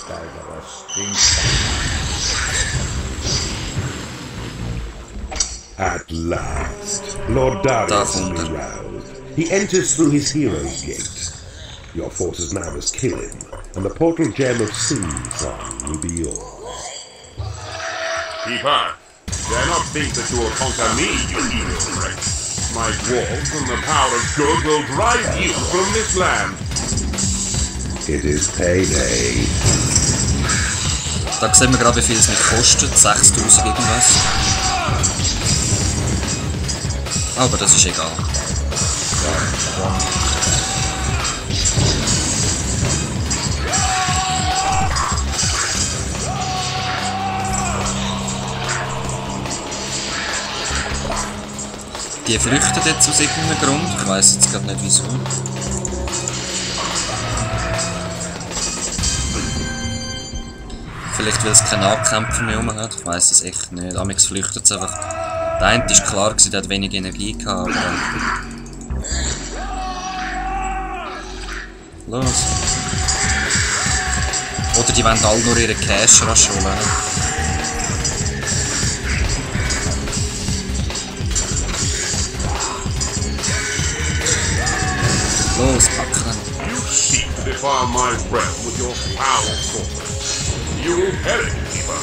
Steigerer Stinkstein. At last, Lord Darius will be roused. He enters through his hero's gate. Your forces now must kill him, and the portal gem of Sing Song will be yours. Keeper, dare not think that you will conquer me, you evil wretch. My dwarves and the power of good will drive you from this land. It is payday. Da sehen wir gerade, wie viel es mich kostet. 6000 irgendwas. Aber das ist egal. Die flüchten jetzt aus irgendeinem Grund. Ich weiss jetzt gerade nicht wieso. Vielleicht weil es keine Nahkämpfer mehr rum hat. Ich weiss es echt nicht. Amix flüchtet es einfach. Der eine war klar, der hat wenig Energie gehabt. Los. Oder die wollen alle nur ihre Cash rasch holen. Los, packen. You seek to defile my breath with your foul sword. You will perish, Keeper.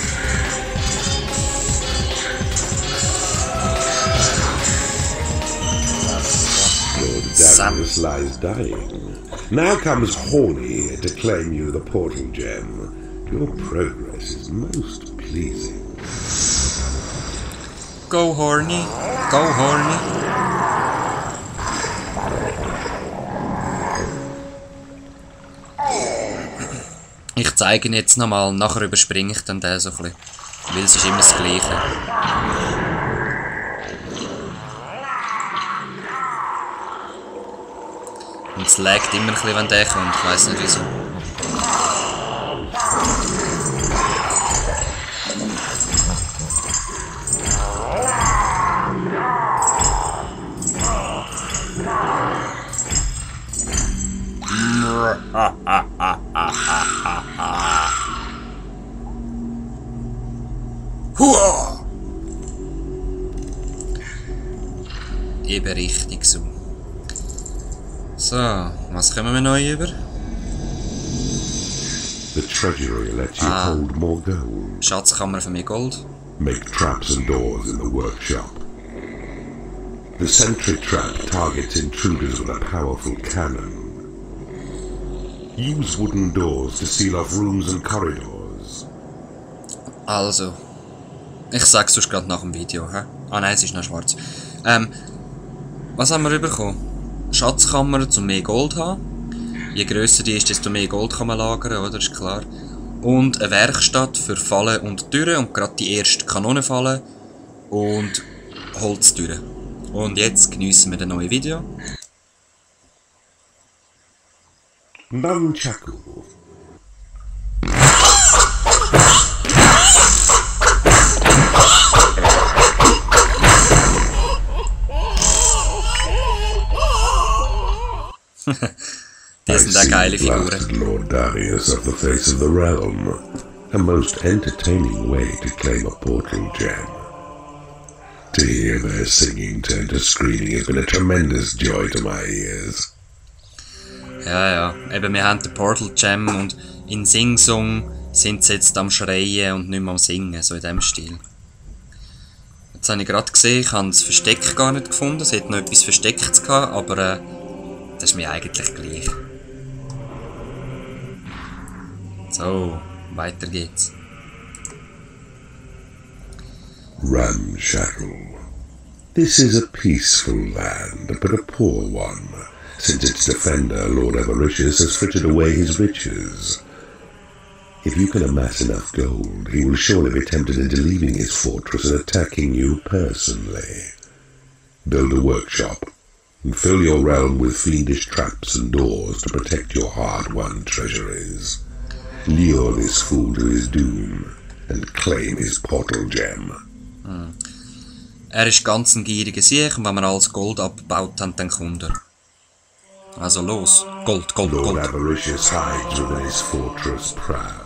Lord Darius lies dying. Now comes Horny to claim you the portal gem. Your progress is most pleasing. Go Horny, go Horny. Ich zeige ihn jetzt nochmal, nachher überspringe ich dann den so ein bisschen. Weil es ist immer das Gleiche. Und es laggt immer ein bisschen, wenn der kommt, ich weiss nicht wieso. Hua! Eben richtig so. So, was kommen wir neu über? The treasury lets you hold more gold. Schatzkammer für mehr Gold. Make traps and doors in the workshop. The sentry trap targets intruders with a powerful cannon. Use wooden doors to seal off rooms and corridors. Also, ich sag's sonst gerade nach dem Video, hä? Ah nein, es ist noch schwarz. Was haben wir bekommen? Schatzkammer zum mehr Gold zu haben. Je grösser die ist, desto mehr Gold kann man lagern, oder? Ist klar. Und eine Werkstatt für Fallen und Türen und gerade die erste Kanonenfalle und Holztüren. Und jetzt geniessen wir das neue Video. Nunchaku. Die sind da geile Figuren. Lord Darius of the face of the realm. A most entertaining way to claim a portal gem. To hear their singing turn to screaming has been a tremendous joy to my ears. Ja, eben wir haben den Portal Gem und in Sing Song sind sie jetzt am Schreien und nicht mehr am Singen, so in dem Stil. Jetzt habe ich gerade gesehen, ich habe das Versteck gar nicht gefunden, es hätte noch etwas Verstecktes gehabt, aber das ist mir eigentlich gleich. So, weiter geht's. Ramshackle. This is a peaceful land, but a poor one, since its defender, Lord Avaricious, has frittered away his riches. If you can amass enough gold, he will surely be tempted into leaving his fortress and attacking you personally. Build a workshop, and fill your realm with fiendish traps and doors to protect your hard-won treasuries. Lure this fool to his doom, and claim his portal gem. Ist ganz ein gieriger Sieg und wenn wir alles Gold abgebaut haben, dann kommt er. Also los, Gold, Gold, Lord Gold. Avaricious hides within his fortress proud.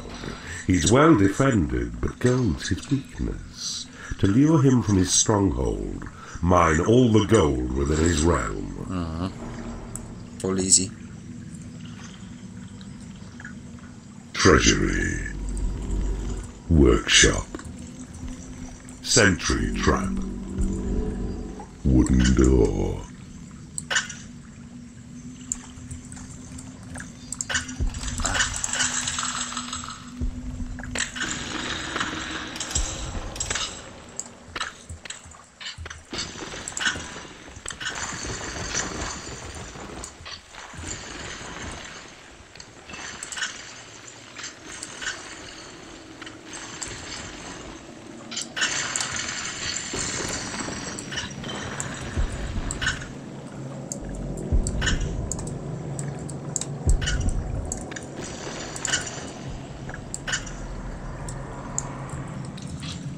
He's well defended, but gold's his weakness. To lure him from his stronghold, mine all the gold within his realm. Voll easy. Treasury. Workshop. Sentry trap. Wooden door.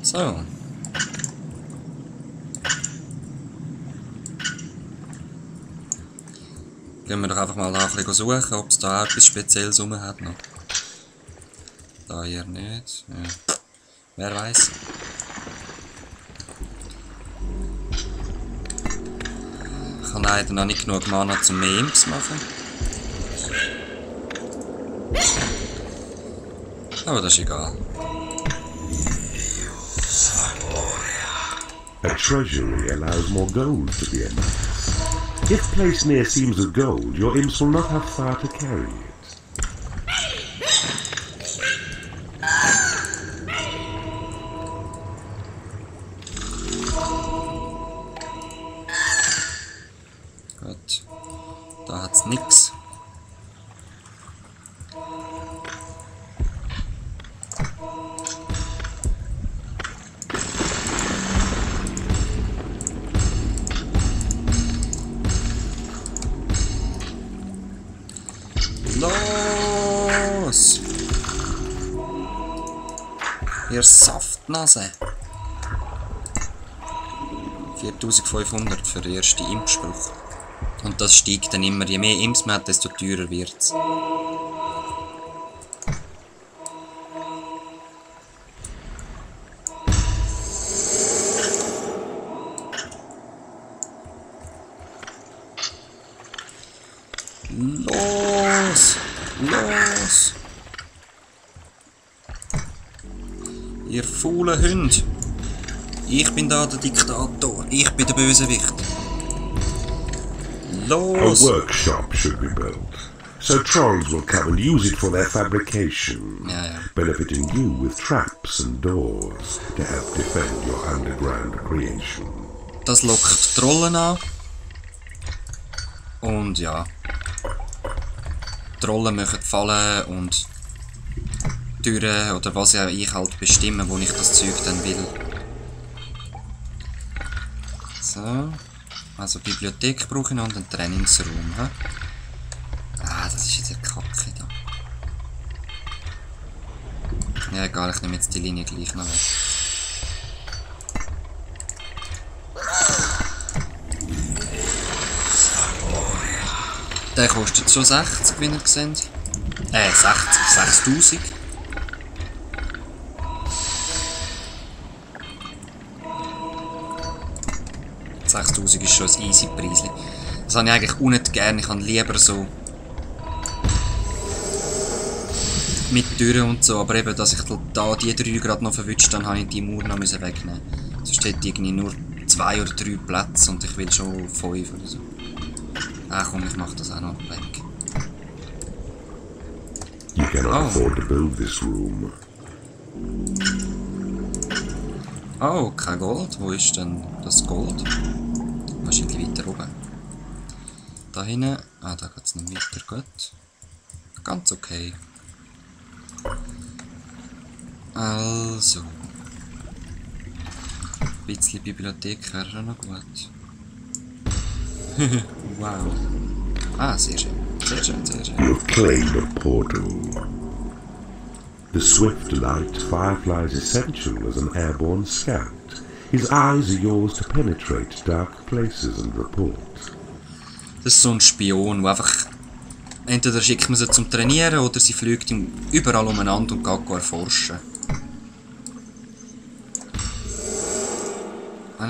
So. Gehen wir doch einfach mal da ein bisschen suchen, ob es da etwas Spezielles rum hat noch. Da hier nicht. Ja. Wer weiß. Ich habe leider noch nicht genug Mana zum mehr Imps machen. Aber das ist egal. A treasury allows more gold to be amassed. If placed near seams of gold, your imps will not have far to carry it. Gut. Da hat's nix. Los! Ihr Saftnase! 4500 für den ersten Impfspruch. Und das steigt dann immer. Je mehr Imps man hat, desto teurer wird's. Los! Los! Ihr faulen Hunde! Ich bin da der Diktator. Ich bin der Bösewicht. Los! A workshop should be built, so trolls will come and use it for their fabrication, benefiting you with traps and doors to help defend your underground creation. Das lockt Trollen an. Und ja. Trollen machen Fallen und Türen oder was ja ich halt bestimmen, wo ich das Zeug dann will. So. Also Bibliothek brauche ich noch und einen Trainingsraum. He? Ah, das ist jetzt eine Kacke da. Ja egal, ich nehme jetzt die Linie gleich noch weg. Der kostet schon 60, wie ihr seht. 6000. $6.000 ist schon ein easy Preis. Das habe ich eigentlich auch nicht gerne. Ich habe lieber so mit Türen und so. Aber eben, dass ich da die 3 gerade noch verwünscht, dann habe ich die Mauer noch wegnehmen. Sonst hätte ich irgendwie nur 2 oder 3 Plätze und ich will schon 5 oder so. Ah komm, ich mache das auch noch weg. You cannot afford to build this room. Oh, kein Gold. Wo ist denn das Gold? Wahrscheinlich weiter oben. Da hinten. Ah, da geht es nicht weiter. Gut. Ganz okay. Also. Ein bisschen Bibliothek wäre schon noch gut. Wow. Ah, sehr schön. Sehr schön, sehr schön. You have claimed a portal. The swift light Firefly's essential as an airborne scout. His eyes are yours to penetrate dark places and report. Das ist so ein Spion, der einfach Entweder schickt man sie zum Trainieren oder sie fliegt überall umeinander und geht erforschen.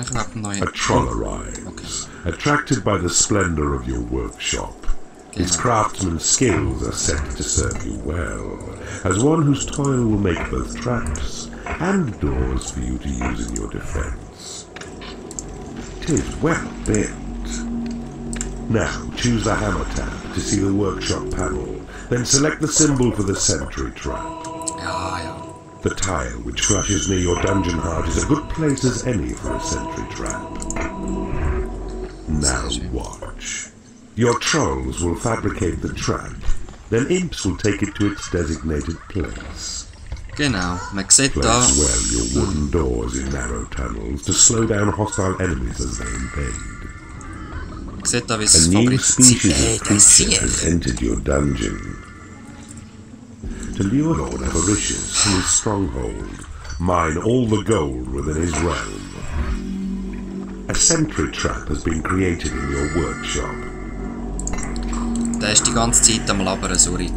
Ich glaube, einen neuen... A troll arrives, attracted by the splendor of your workshop. Its craftsman's skills are set to serve you well, as one whose toil will make both traps and doors for you to use in your defense. 'Tis well built. Now, choose the hammer tab to see the workshop panel, then select the symbol for the sentry trap. Ja, ja. The tile which flashes near your dungeon heart is a good place as any for a sentry trap. Now watch. Your trolls will fabricate the trap, then imps will take it to its designated place. Genau, man sieht da... Place well your wooden doors in narrow tunnels to slow down hostile enemies as they invade. Man sieht da, wie A es new species of creature has fabriziert. entered your dungeon. To lure Lord Avaricious from his stronghold, mine all the gold within his realm. A sentry trap has been created in your workshop. Der ist die ganze Zeit am Labern, sorry.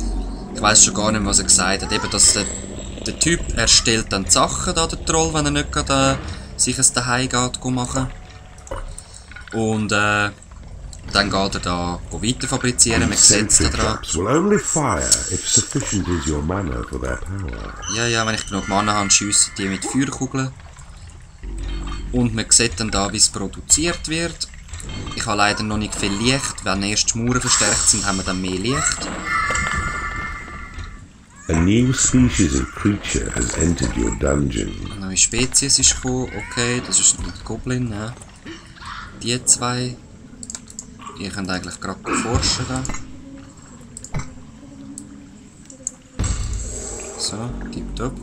Ich weiss schon gar nicht mehr, was er gesagt hat. Eben, dass der Typ erstellt dann die Sachen, da, der Troll, wenn er nicht gerade sich ein Daheim geht machen. Und dann geht er da weiter fabrizieren, man sieht es da Sentry dran. traps will only fire if sufficient is your mana for their power. Ja, wenn ich genug Mana habe, schiessen die mit Feuerkugeln. Und man sieht dann da, wie es produziert wird. Ich habe leider noch nicht viel Licht. Wenn erst die Mauern verstärkt sind, haben wir dann mehr Licht. A new species of creature has entered your dungeon. Eine neue Spezies ist gekommen. Okay, das ist nicht der Goblin. Ne? Die zwei. Ihr könnt eigentlich gerade forschen da. So, tipptopp.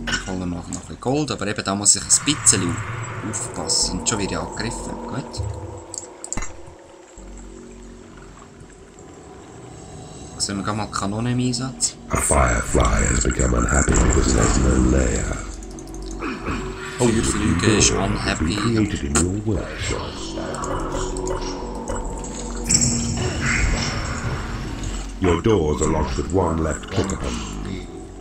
Ich hole noch ein bisschen Gold, aber eben da muss ich ein bisschen aufpassen. Sind schon wieder angegriffen. Gut. Sehen wir mal die Kanone im Einsatz. A firefly has become unhappy because it has no lair. Feuerflüge ist Has been unhappy. created in your workshop. Your doors are locked with one left click upon.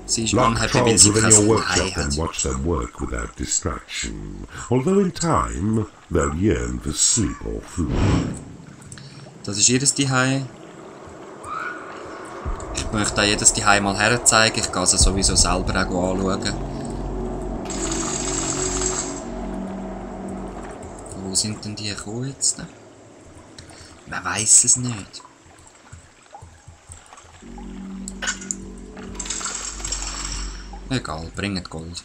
Sie ist Lock unhappy, weil trolls sie within your kein workshop Hai and hat. watch them work without distraction. Although in time, they'll yearn for sleep or food. Das ist jedes Zuhause. Ich möchte auch jedes Zuhause mal herzeigen. Ich gehe es sowieso selber auch anschauen. Wo sind denn die gekommen jetzt? Man weiss es nicht. Egal, bringt Gold.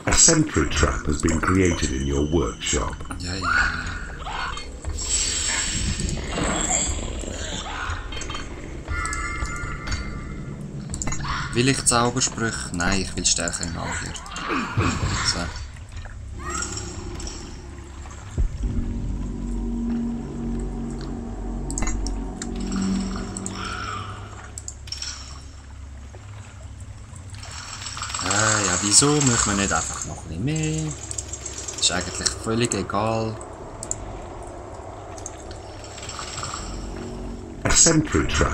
A sentry trap has been created in your workshop. Ja. Will ich Zaubersprüche? Nein, ich will stärker im Magier. So. Ja, wieso machen wir nicht einfach noch ein bisschen mehr? Ist eigentlich völlig egal. A sentry trap